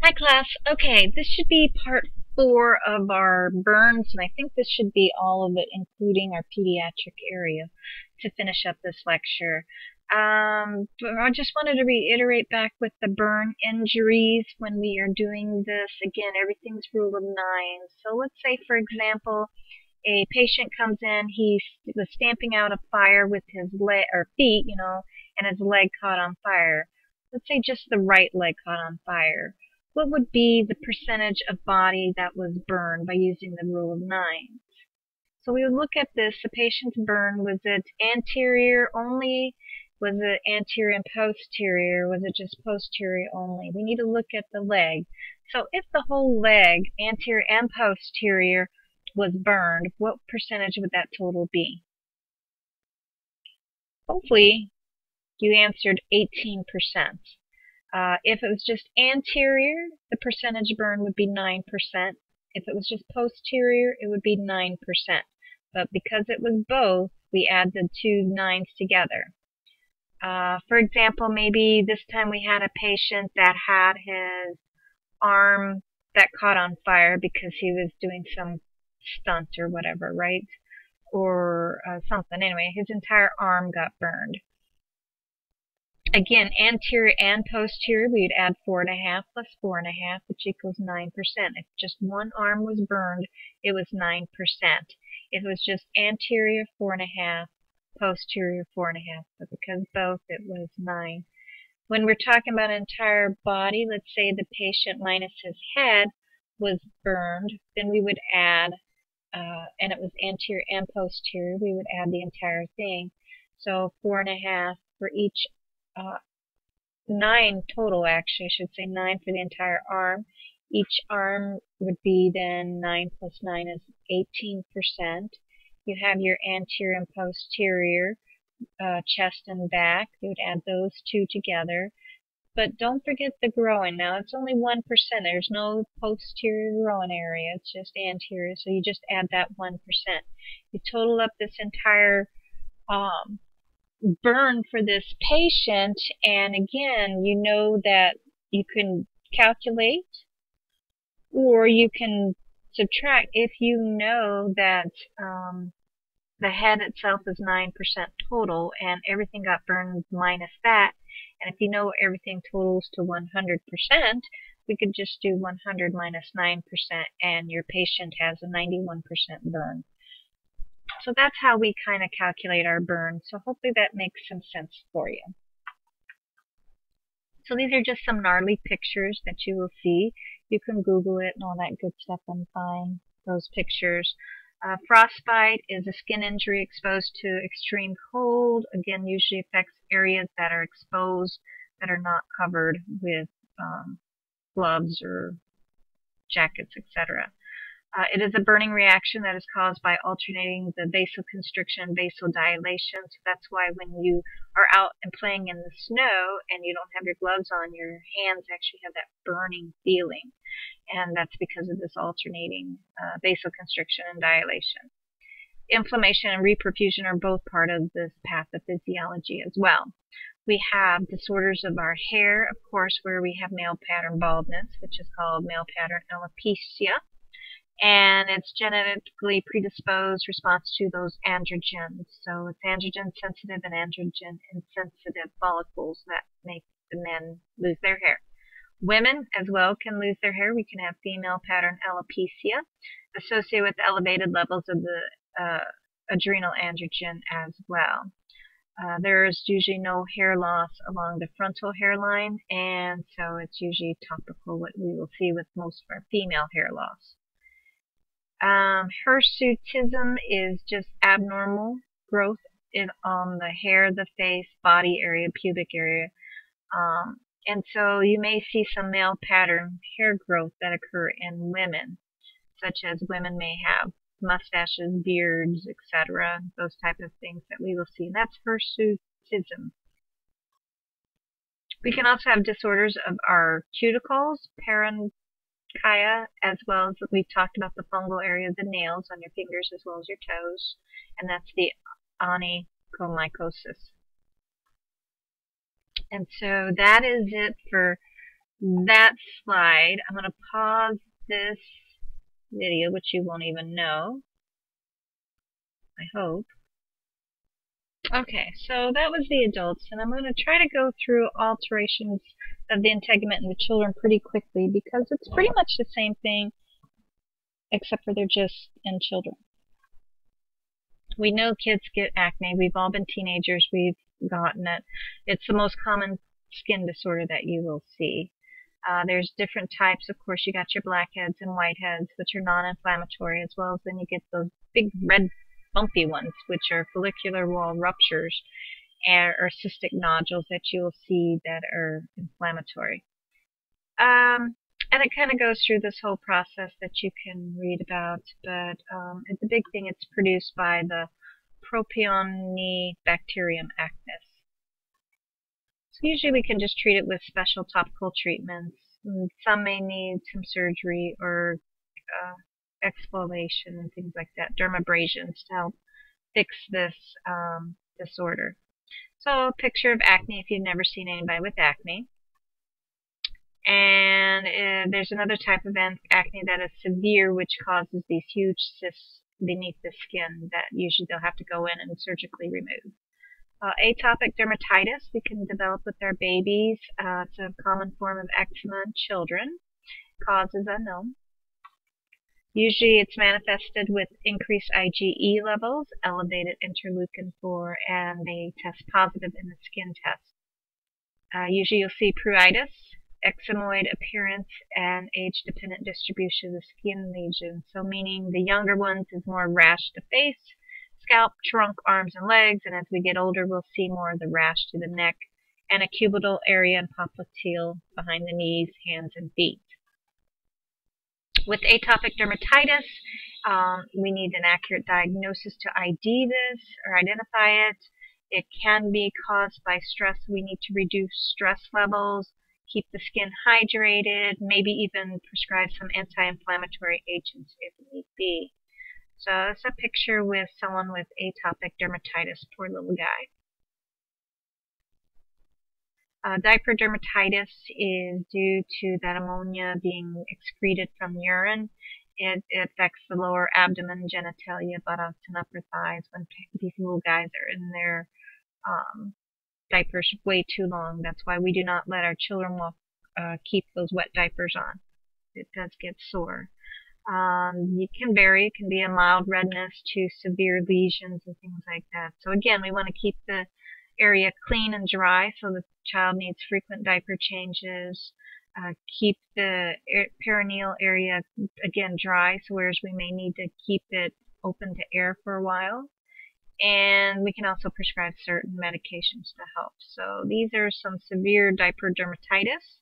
Hi class. Okay, this should be part 4 of our burns, and I think this should be all of it, including our pediatric area, to finish up this lecture. But I just wanted to reiterate back with the burn injuries when we are doing this. Again, everything's rule of 9. So let's say, for example, a patient comes in, he was stamping out a fire with his leg or feet, and his leg caught on fire. Let's say just the right leg caught on fire. What would be the percentage of body that was burned by using the rule of 9? So we would look at this. The patient's burn, was it anterior only? Was it anterior and posterior? Was it just posterior only? We need to look at the leg. So if the whole leg, anterior and posterior, was burned, what percentage would that total be? Hopefully you answered 18%. If it was just anterior, the percentage burn would be 9%. If it was just posterior, it would be 9%. But because it was both, we add the two nines together. For example, maybe this time we had a patient that had his arm that caught on fire because he was doing some stunt or whatever, right? Or something. Anyway, his entire arm got burned. Again, anterior and posterior, we would add 4.5 plus 4.5, which equals 9%. If just one arm was burned, it was 9%. If it was just anterior, 4.5, posterior, 4.5. But because both, it was 9. When we're talking about entire body, let's say the patient minus his head was burned, then we would add, and it was anterior and posterior, we would add the entire thing. So 4.5 for each 9 total, actually. I should say 9 for the entire arm. Each arm would be then 9 plus 9 is 18%. You have your anterior and posterior, chest and back. You would add those two together. But don't forget the groin. Now, it's only 1%. There's no posterior groin area. It's just anterior, so you just add that 1%. You total up this entire burn for this patient, and again, you know that you can calculate or you can subtract if you know that the head itself is 9% total and everything got burned minus that. And if you know everything totals to 100%, we could just do 100 minus 9% and your patient has a 91% burn. So that's how we kind of calculate our burn. So hopefully that makes some sense for you. So these are just some gnarly pictures that you will see. You can Google it and all that good stuff and find those pictures. Frostbite is a skin injury exposed to extreme cold. Again, usually affects areas that are exposed, that are not covered with gloves or jackets, etc. It is a burning reaction that is caused by alternating the vasoconstriction and vasodilation. So that's why when you are out and playing in the snow and you don't have your gloves on, your hands actually have that burning feeling. And that's because of this alternating vasoconstriction and dilation. Inflammation and reperfusion are both part of this pathophysiology as well. We have disorders of our hair, of course, where we have male pattern baldness, which is called male pattern alopecia. And it's genetically predisposed response to those androgens. So it's androgen sensitive and androgen insensitive follicles that make the men lose their hair. Women as well can lose their hair. We can have female pattern alopecia associated with elevated levels of the adrenal androgen as well. There is usually no hair loss along the frontal hairline, and so it's usually topical what we will see with most of our female hair loss. Hirsutism is just abnormal growth on the hair, the face, body area, pubic area. And so you may see some male pattern hair growth that occur in women, such as women may have mustaches, beards, etc., those type of things that we will see. And that's hirsutism. We can also have disorders of our cuticles, parenchyma, as well as we talked about the fungal area of the nails on your fingers as well as your toes, and that's the onychomycosis. And so that is it for that slide. I'm going to pause this video, which you won't even know, I hope. Okay, so that was the adults, and I'm going to try to go through alterations of the integument in the children pretty quickly because it's pretty much the same thing except for they're just in children. We know kids get acne. We've all been teenagers. We've gotten it. It's the most common skin disorder that you will see. There's different types. Of course, you got your blackheads and whiteheads, which are non-inflammatory, as well as then you get those big red bumpy ones, which are follicular wall ruptures or cystic nodules that you will see that are inflammatory. And it kind of goes through this whole process that you can read about, but the big thing, it's produced by the Propionibacterium acnes. So usually we can just treat it with special topical treatments. Some may need some surgery or exfoliation and things like that, dermabrasions to help fix this disorder. So a picture of acne if you've never seen anybody with acne. And there's another type of acne that is severe, which causes these huge cysts beneath the skin that usually they'll have to go in and surgically remove. Atopic dermatitis we can develop with our babies. It's a common form of eczema in children. Cause is unknown. Usually it's manifested with increased IgE levels, elevated interleukin-4, and they test positive in the skin test. Usually you'll see pruritus, eczemoid appearance, and age-dependent distribution of skin lesions. So meaning the younger ones is more rash to face, scalp, trunk, arms, and legs, and as we get older we'll see more of the rash to the neck and a cubital area and popliteal behind the knees, hands, and feet. With atopic dermatitis, we need an accurate diagnosis to ID this or identify it. It can be caused by stress. We need to reduce stress levels, keep the skin hydrated, maybe even prescribe some anti-inflammatory agents if need be. So it's a picture with someone with atopic dermatitis, poor little guy. Diaper dermatitis is due to that ammonia being excreted from urine. It affects the lower abdomen, genitalia, buttocks, and upper thighs when these little guys are in their diapers way too long. That's why we do not let our children keep those wet diapers on. It does get sore. It can vary. It can be a mild redness to severe lesions and things like that. So again, we want to keep the area clean and dry, so the child needs frequent diaper changes. Keep the perineal area, again, dry, so whereas we may need to keep it open to air for a while. And we can also prescribe certain medications to help. So these are some severe diaper dermatitis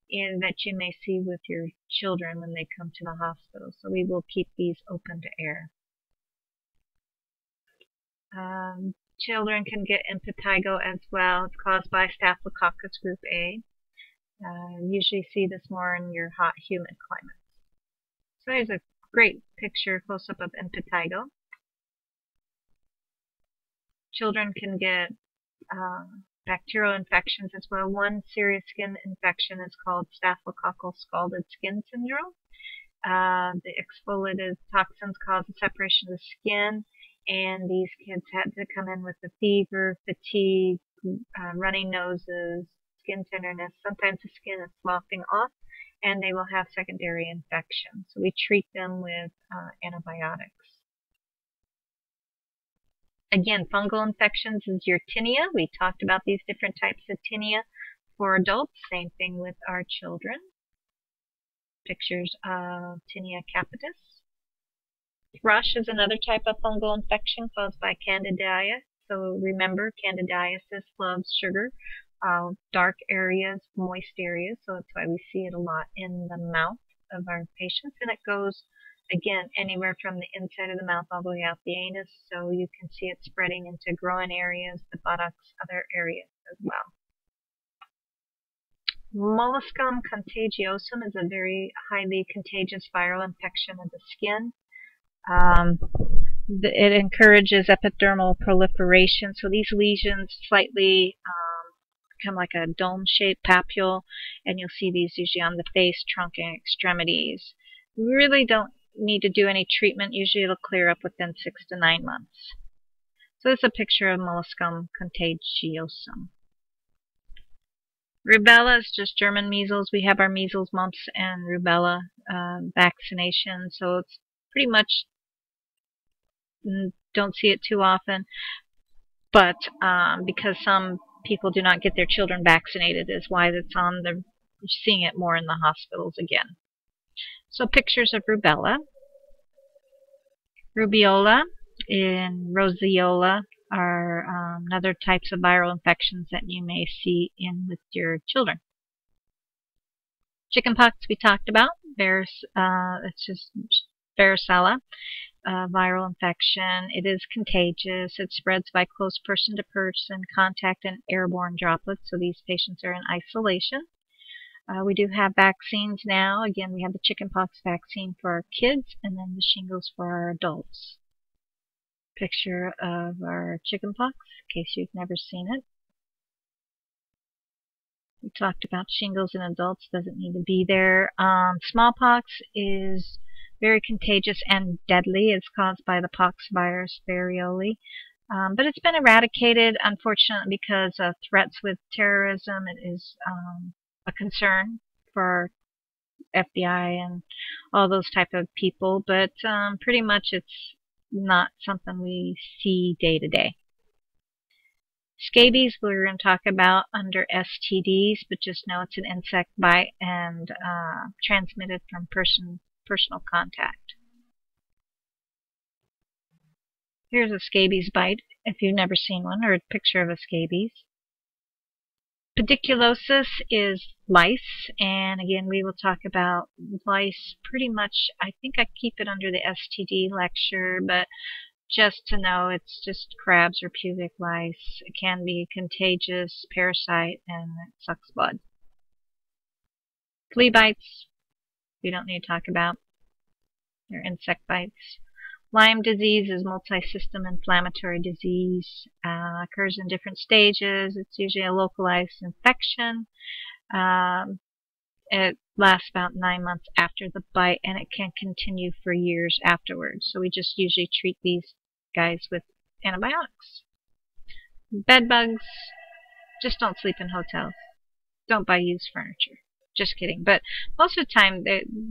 that you may see with your children when they come to the hospital. So we will keep these open to air. Children can get impetigo as well. It's caused by Staphylococcus group A. Usually see this more in your hot, humid climates. So here's a great picture, close-up of impetigo. Children can get bacterial infections as well. One serious skin infection is called staphylococcal scalded skin syndrome. The exfoliative toxins cause the separation of the skin, and these kids had to come in with the fever, fatigue, runny noses, skin tenderness. Sometimes the skin is sloughing off, and they will have secondary infections. So we treat them with antibiotics. Again, fungal infections is your tinea. We talked about these different types of tinea for adults. Same thing with our children. Pictures of tinea capitis. Thrush is another type of fungal infection caused by candidiasis. So remember, candidiasis loves sugar, dark areas, moist areas. So that's why we see it a lot in the mouth of our patients. And it goes, again, anywhere from the inside of the mouth all the way out the anus. So you can see it spreading into groin areas, the buttocks, other areas as well. Molluscum contagiosum is a very highly contagious viral infection of the skin. It encourages epidermal proliferation, so these lesions slightly become like a dome-shaped papule, and you'll see these usually on the face, trunk, and extremities. We really don't need to do any treatment. Usually it'll clear up within 6 to 9 months. So this is a picture of molluscum contagiosum. Rubella is just German measles. We have our measles, mumps, and rubella vaccination, so it's pretty much don't see it too often. But because some people do not get their children vaccinated is why it's on the, you're seeing it more in the hospitals again. So pictures of rubella. Rubeola and roseola are other types of viral infections that you may see with your children. Chickenpox we talked about. It's just varicella. Viral infection. It is contagious. It spreads by close person-to-person contact and airborne droplets, so these patients are in isolation. We do have vaccines now. Again, we have the chickenpox vaccine for our kids and then the shingles for our adults. Picture of our chickenpox, in case you've never seen it. We talked about shingles in adults, doesn't need to be there. Smallpox is very contagious and deadly. It's caused by the pox virus variole. But it's been eradicated, unfortunately, because of threats with terrorism. It is a concern for FBI and all those type of people, but pretty much it's not something we see day to day. Scabies we're going to talk about under STDs, but just know it's an insect bite and transmitted from personal contact. Here's a scabies bite if you've never seen one, or a picture of a scabies. Pediculosis is lice, and again we will talk about lice pretty much. I think I keep it under the STD lecture, but just to know it's just crabs or pubic lice. It can be a contagious parasite and it sucks blood. Flea bites we don't need to talk about. They're insect bites. Lyme disease is multi-system inflammatory disease. Occurs in different stages. It's usually a localized infection. It lasts about 9 months after the bite, and it can continue for years afterwards. So we just usually treat these guys with antibiotics. Bed bugs, just don't sleep in hotels. Don't buy used furniture. Just kidding. But most of the time,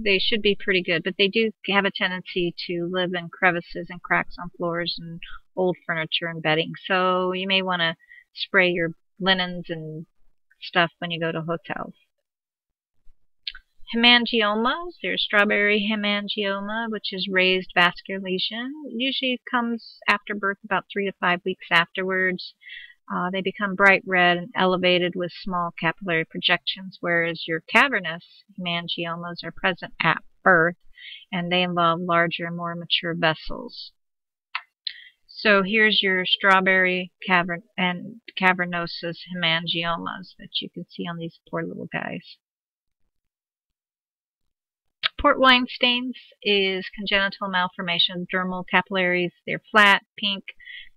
they should be pretty good. But they do have a tendency to live in crevices and cracks on floors and old furniture and bedding. So you may want to spray your linens and stuff when you go to hotels. Hemangiomas. There's strawberry hemangioma, which is raised vascular lesion. It usually comes after birth, about 3 to 5 weeks afterwards. They become bright red and elevated with small capillary projections, whereas your cavernous hemangiomas are present at birth, and they involve larger, more mature vessels. So here's your strawberry and cavernosus hemangiomas that you can see on these poor little guys. Port wine stains is congenital malformation of dermal capillaries. They're flat, pink.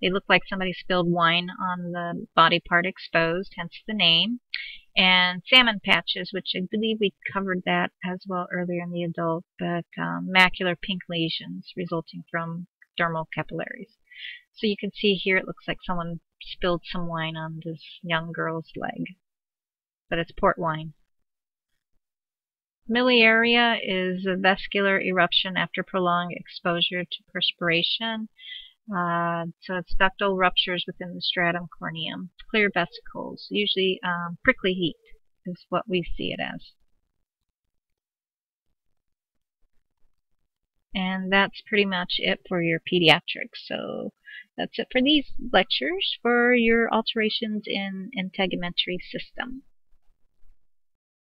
They look like somebody spilled wine on the body part exposed, hence the name. And salmon patches, which I believe we covered that as well earlier in the adult, but macular pink lesions resulting from dermal capillaries. So you can see here it looks like someone spilled some wine on this young girl's leg, but it's port wine. Miliaria is a vascular eruption after prolonged exposure to perspiration. So it's ductal ruptures within the stratum corneum. Clear vesicles, usually prickly heat is what we see it as. And that's pretty much it for your pediatrics. So that's it for these lectures for your alterations in integumentary system.